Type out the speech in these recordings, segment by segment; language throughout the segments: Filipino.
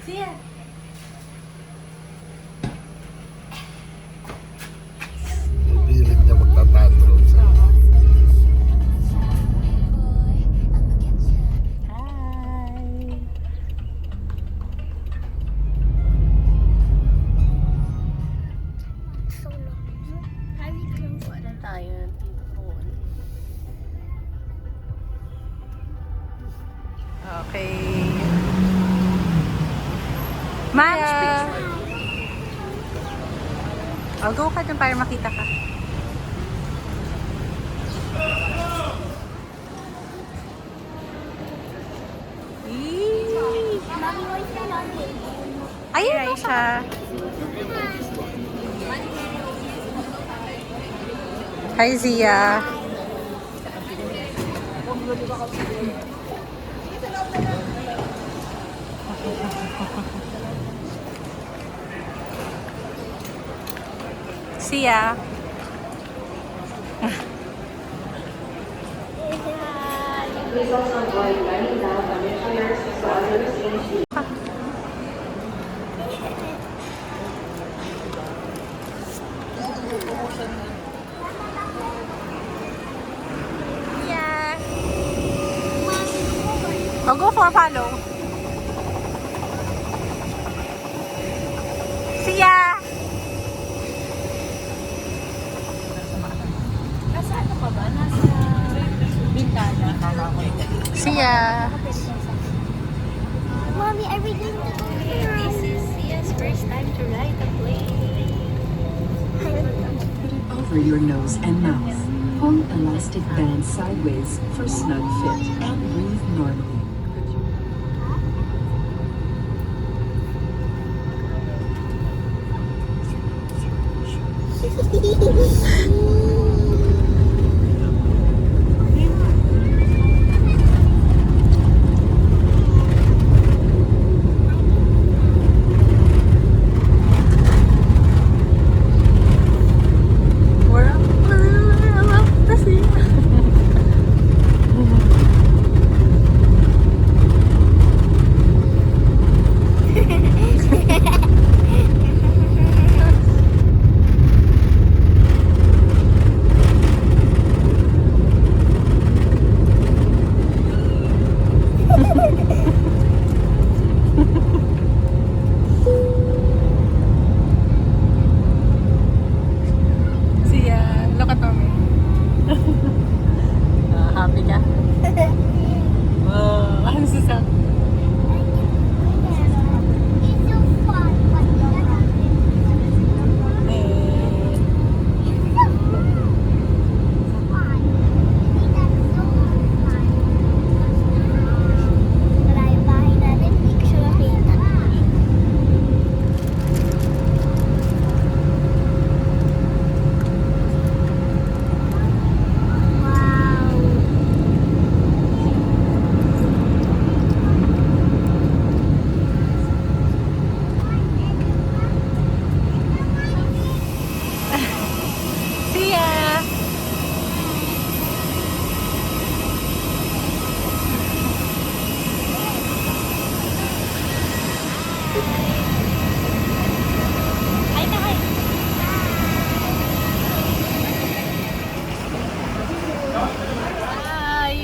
See ya. Pilit niya magtatalo sa... Hi. So long. Hari lang. Wala tayo dito roon. Okay. Ma'am, I'll go ka dun para makita ka. Eee! Mommy, where's my mommy? Ayun na siya. Hi, Zia. See ya. Yeah. I'll go for a follow. See ya. Nasa ano ka ba? Nasa Bintana. See ya. Mommy, are we going to go here? This is Sia's first time to ride a plane. Over your nose and mouth. Pull elastic band sideways for snug fit and breathe normally. See ya. Look at mommy. Happy ka? Wow. Ano sasabi? It's so fun, but bahay natin, hindi ko siya makita. Wow! See ya. Hi na, hi! Hi.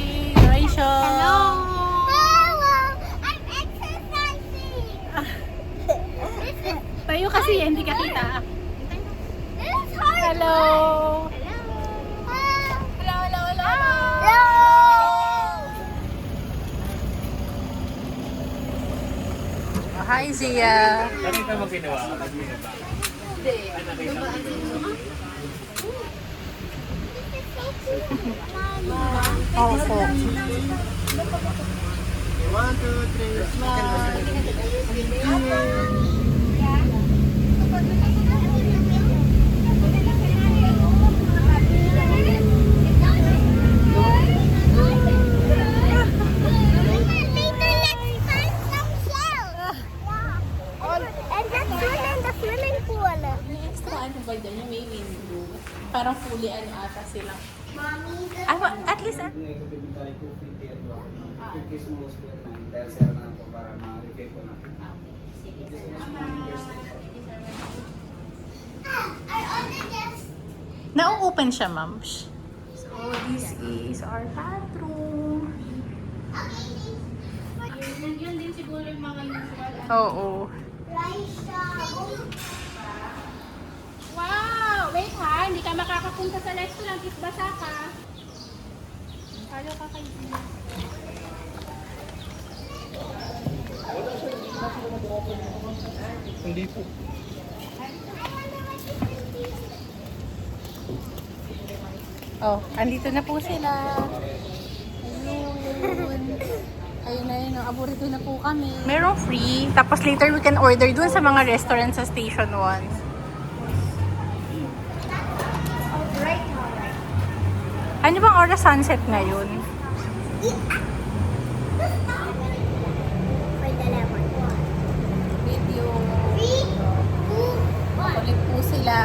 Raisha. Hello! I'm exercising! Tayo kasi hindi ka kita. This is hard! Hello. Hello, hello, hello! Hi, Zia. Nakita mo ginawa? Opo. 1, 2, 3, smile! Parang fully ano ata sila. At least Dahil sir na po para ma-repair po natin. Naka-open siya, ma'am. So, this is our bathroom. Yun din siguro yung mga usual. Oo. Wow! Wait ha, hindi ka makakapunta sa restaurant if basa ka. Follow ka kay Zia. Hindi po. Oh, andito na po sila. Ayun. Ayun na yun, aburito na po kami. Merong free, tapos later we can order dun sa mga restaurant sa Station 1. Ano bang oras sunset ngayon? Video. Kulit po sila.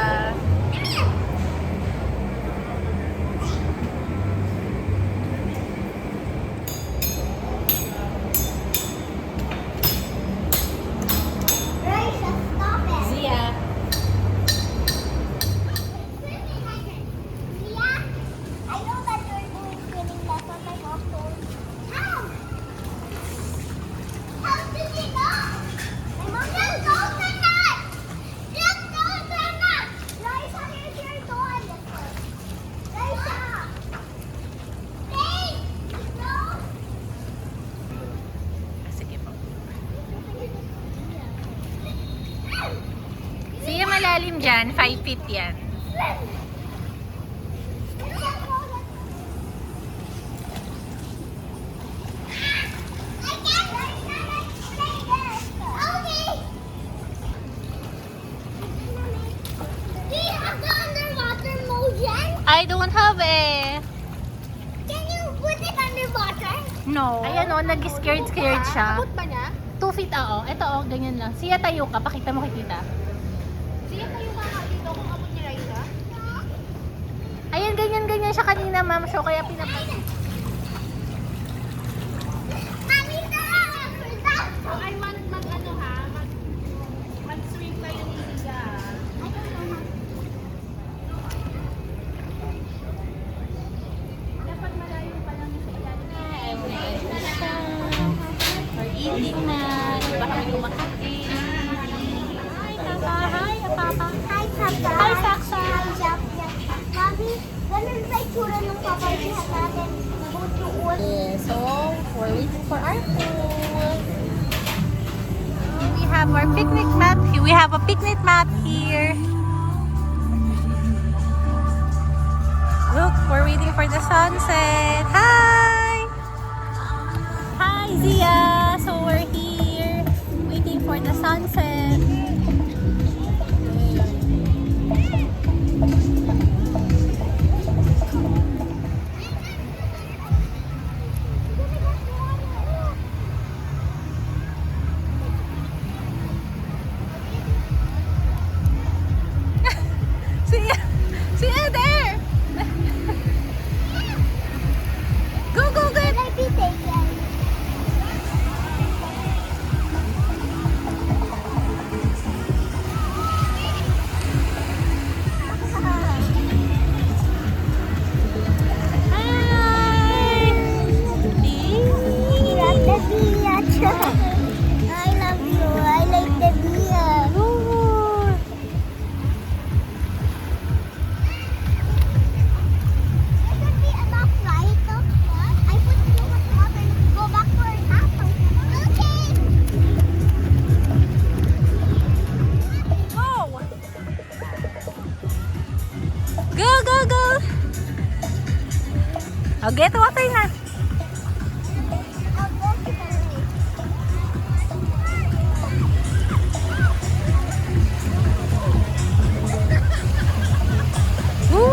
Zia. Sige po. Zia, malalim dyan. 5 feet yan. I don't have eh. Can you put it underwater? No. Ayan o, nag-scared siya. Abot ba niya? 2 feet oo. Ito o, ganyan lang. Siya tayo ka, pakita mo kay tita. Zia, kayo ka dito kung abot ni Raisa? Ayan, ganyan siya kanina, ma'am. So, kaya pinapay. Mommy, that. Ay, mag-ano ha? Mag-swim kayo ni Zia. Dapat malayo pa lang sa ilalim. We're eating na. Baka may kumakain. Hi, Papa. Hi, Papa. Hi, Papa. Hi, Saksa. Hi, Jack. Mommy, ganun ba itsura ng papayuhan natin? Butuon. Yeah, so, we're waiting for our food. We have our picnic mat. We have a picnic mat here. Look, we're waiting for the sunset. Hi! Hi, Zia! So, we're here waiting for the sunset. See you there! Go, go, go! Can I be taken? Hi! I love the beach. I love you. I like the beach. Ooh. It could be enough, right? I put too much water. Go back for an apple. Okay. Go! Go, go, go! Oh, get water na. I'll go to the lake. Woo!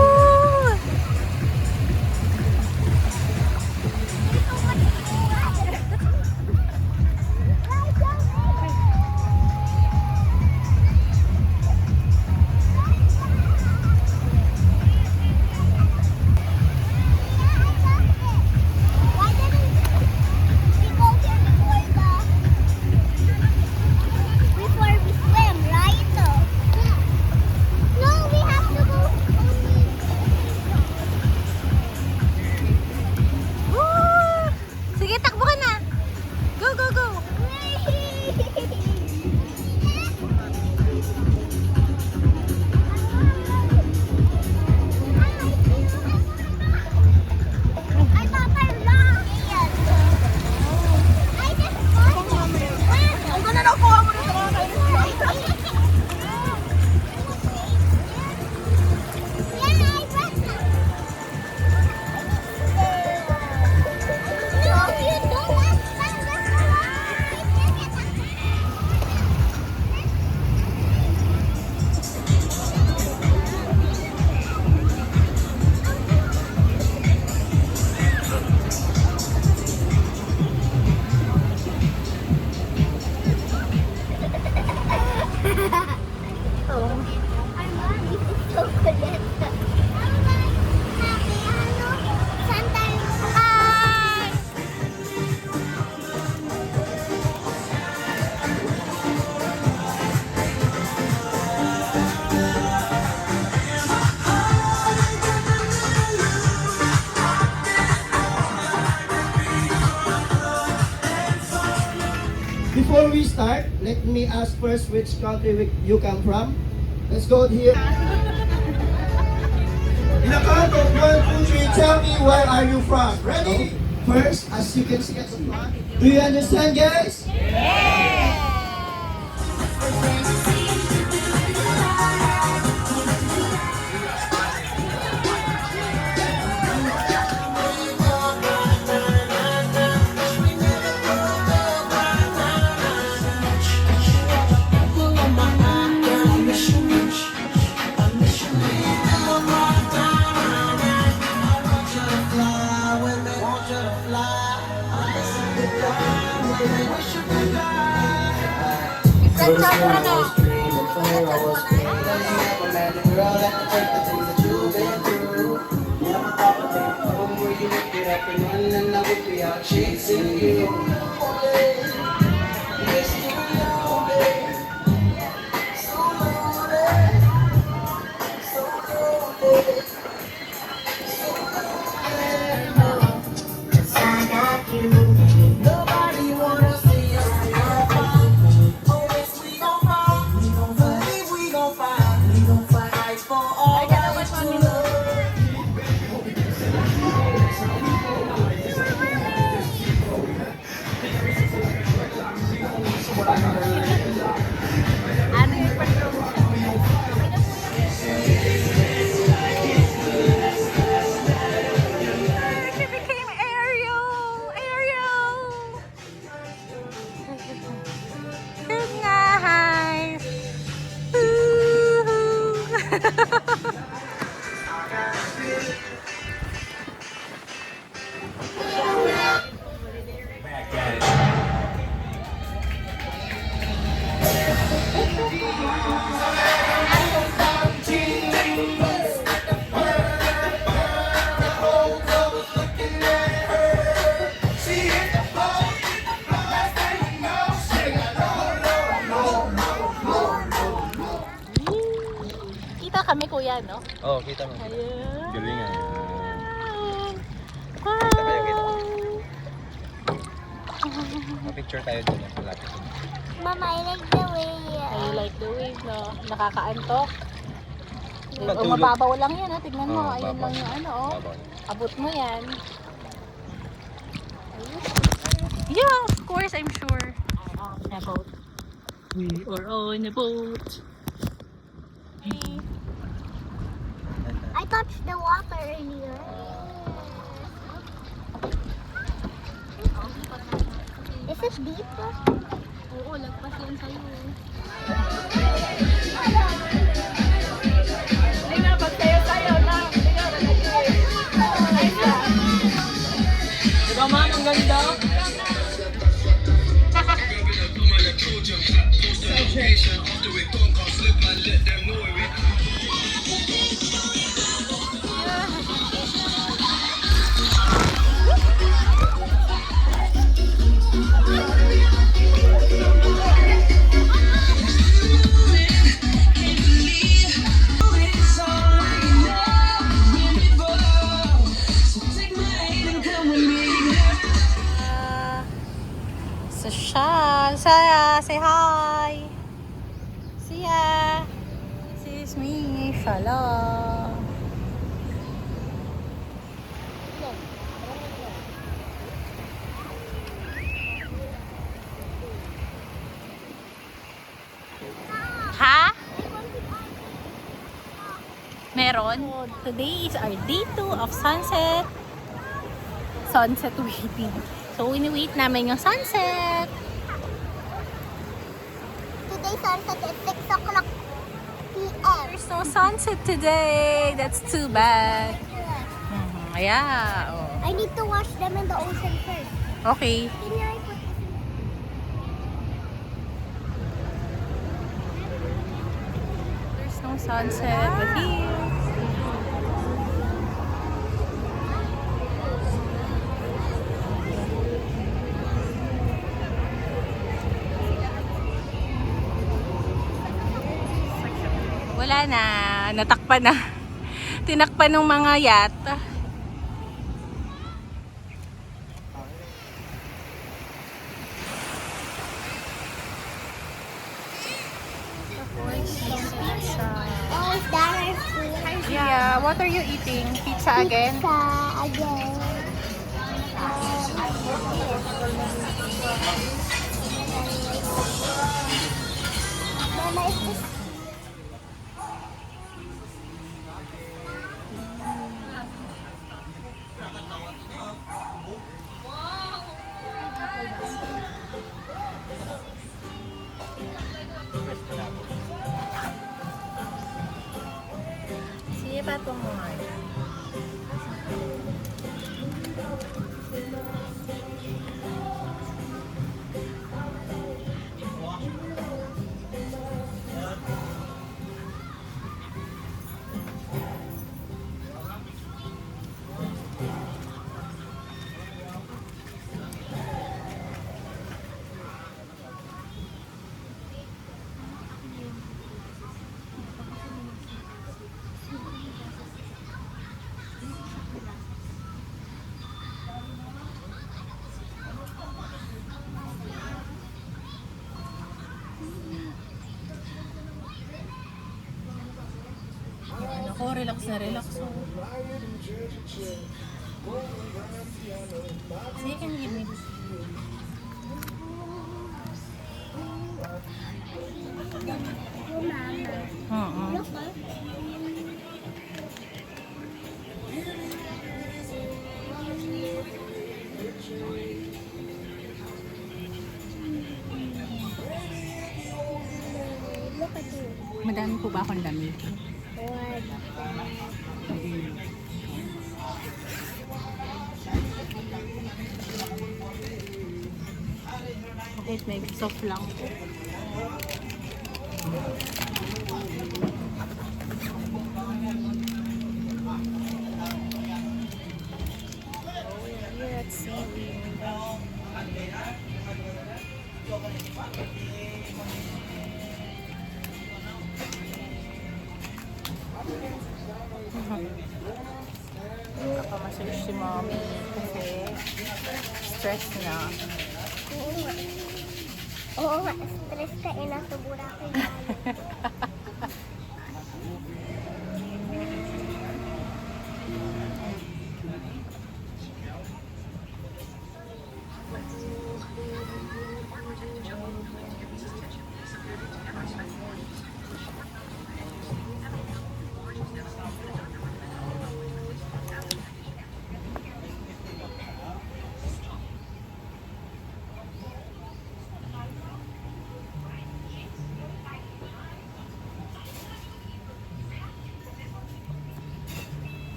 Before we start, let me ask first which country you come from. Let's go here. In a count of 1, 2, 3, tell me where are you from. Ready? First, as you can see at the front. Do you understand, guys? Chasing you. Nobody wanna see us always we gon' fight, we gon' believe we gon' fight for all right to love. She became Ariel! Ariel! Good night! Ooh. Kita kami kuya, no? Oo, kita mo. Ayun. Galing ah. Wow. Picture tayo dun. Malapit. Mama, I like the way. I like the wave, no? Nakakaantok. Matulog. Mababaw lang yan, ha? Tignan mo. Oo, Ayun babaw. lang yung ano, oh. Babaw. Abot mo yan. Yeah, of course, I'm sure. On a boat. We are on a boat. I touched the water earlier. Is it deep? Oo, lagpas yan sa'yo. Diba ma'am, ang ganda? Sasha, Sarah, say hi. See ya. This is me, Shala. Ha? Meron? Today is our day 2 of sunset. Sunset waiting. So, ini-wait namin yung sunset. Today sunset at 6 o'clock p.m. There's no sunset today. That's too bad. Yeah. Oh. I need to wash them in the ocean first. Okay. Can I put this in? There's no sunset, but here. Wala na. Natakpan na. Tinakpan ng mga yacht. Pizza. Oh, is that our food? Yeah, what are you eating? Pizza again? Pizza again. Mama, is this Sige, patong mo nga. Ako, relax na relax. Sige, can you give me this? Look, look at you. Madami po ba akong damit? What? Okay, maybe soft lang. Let's see. Kapamassage si mommy kasi stress na. Oo nga, stress ka, inasubura ko yan.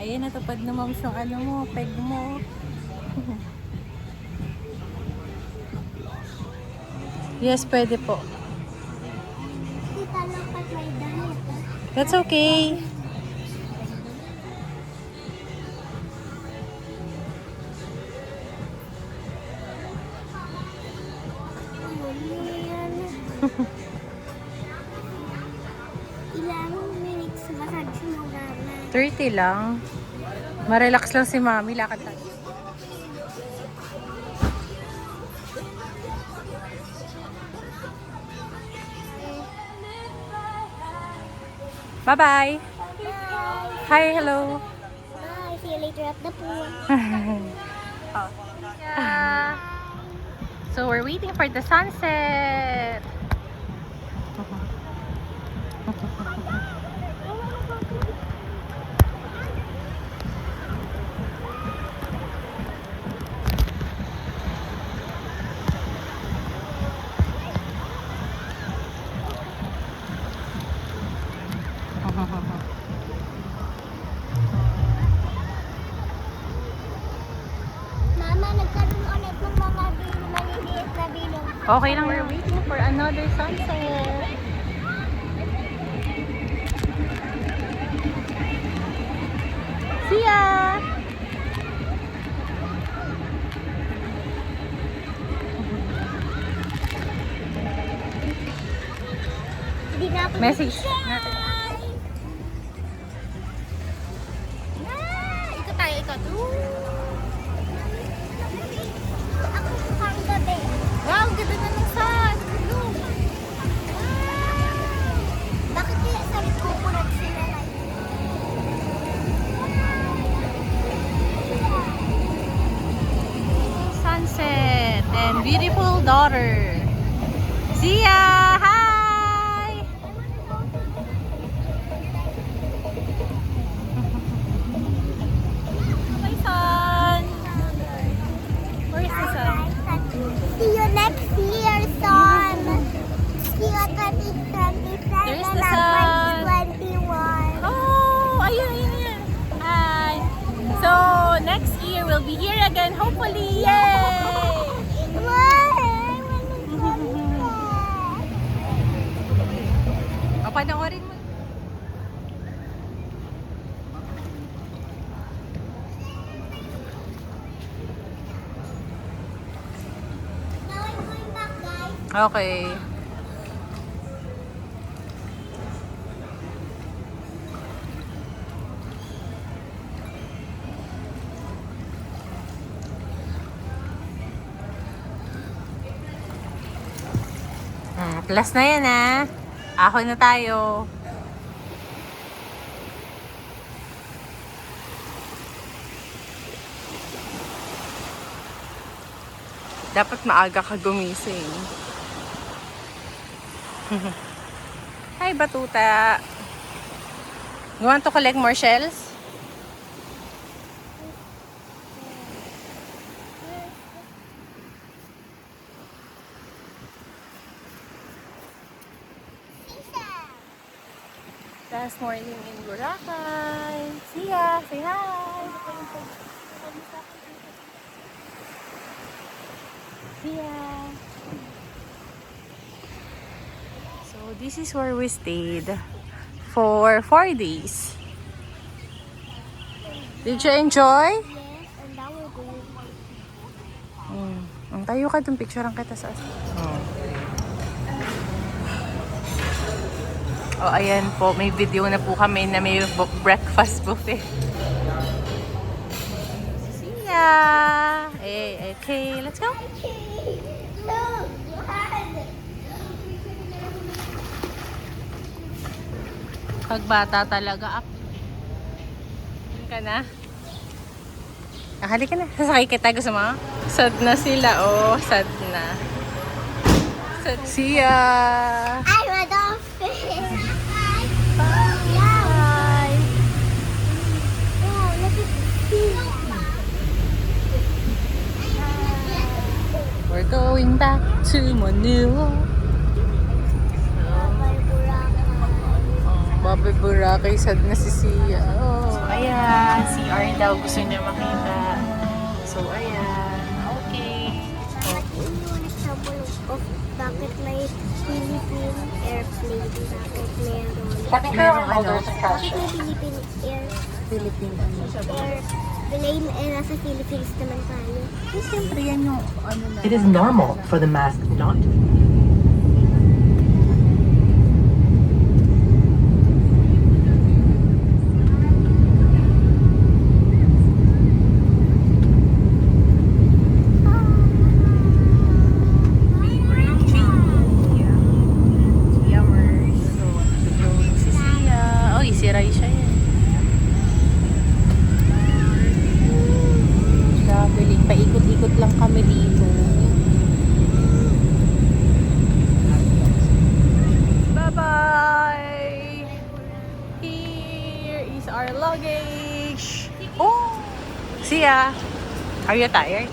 Ayan, natupad na moms yung ano mo, peg mo. Yes, pwede po. Tita, look at my damit. That's okay. Yan. Ilang minutes massage mo mama? 30 lang. Marelax lang si mami, lakad tayo. Bye-bye. Hi, hello. Bye, see you later at the pool. Yeah. So we're waiting for the sunset. Mama, nagkaroon ulit ng mga maliliit na bilog. Okay lang, we're waiting for another sunset. See ya! Hindi na ako Message nag-share. natin. Bye! cut. Ooh. Ako mukhang gabi. Wow, ang ganda na ng sun. Look. Bakit kaya sa coconut sila like? Sunset and beautiful daughter. Zia, hi! My son. Where's the sun? See you next year, son. See you 2027 There's the and sun. 2021. Oh, ayun, ayun. Hi. So, next year we'll be here again, hopefully. Yay! O, panoorin mo. Now I'm going back, guys. Okay. Last na yan Ahon na tayo. Dapat maaga ka gumising. Hi, Batuta. You want to collect more shells? Last morning in Boracay. See ya! Say hi! See ya! So, this is where we stayed for 4 days. Did you enjoy? Yes, and now we're going. Tayo ka dun, picturean kita sa Oh, ayan po. May video na po kami na may breakfast buffet. See ya! Okay, let's go. Look! Pagbata talaga. Yan ka na. Halika na. Sasakay kita. Gusto mo? Sad na sila. Oh, sad na. Sad. See ya! I'm a dolphin. Bye! Oh, look at this. We're going back to Manila. Babay Boracay, sad na si Sia. Oh, ayan. CR daw gusto niya makita. So, ayan. Okay. Yung example of bakit may Philippine airplane, bakit meron. Merong ano? Bakit may Philippine Philippine. airplane nasa Philippines naman tayo. Siyempre, yan yung ano na. It is normal for the mask not to. Si Raisha yan. Traveling. Paikot-ikot lang kami dito. Bye-bye! Here is our luggage. Oh! See ya! Are you tired?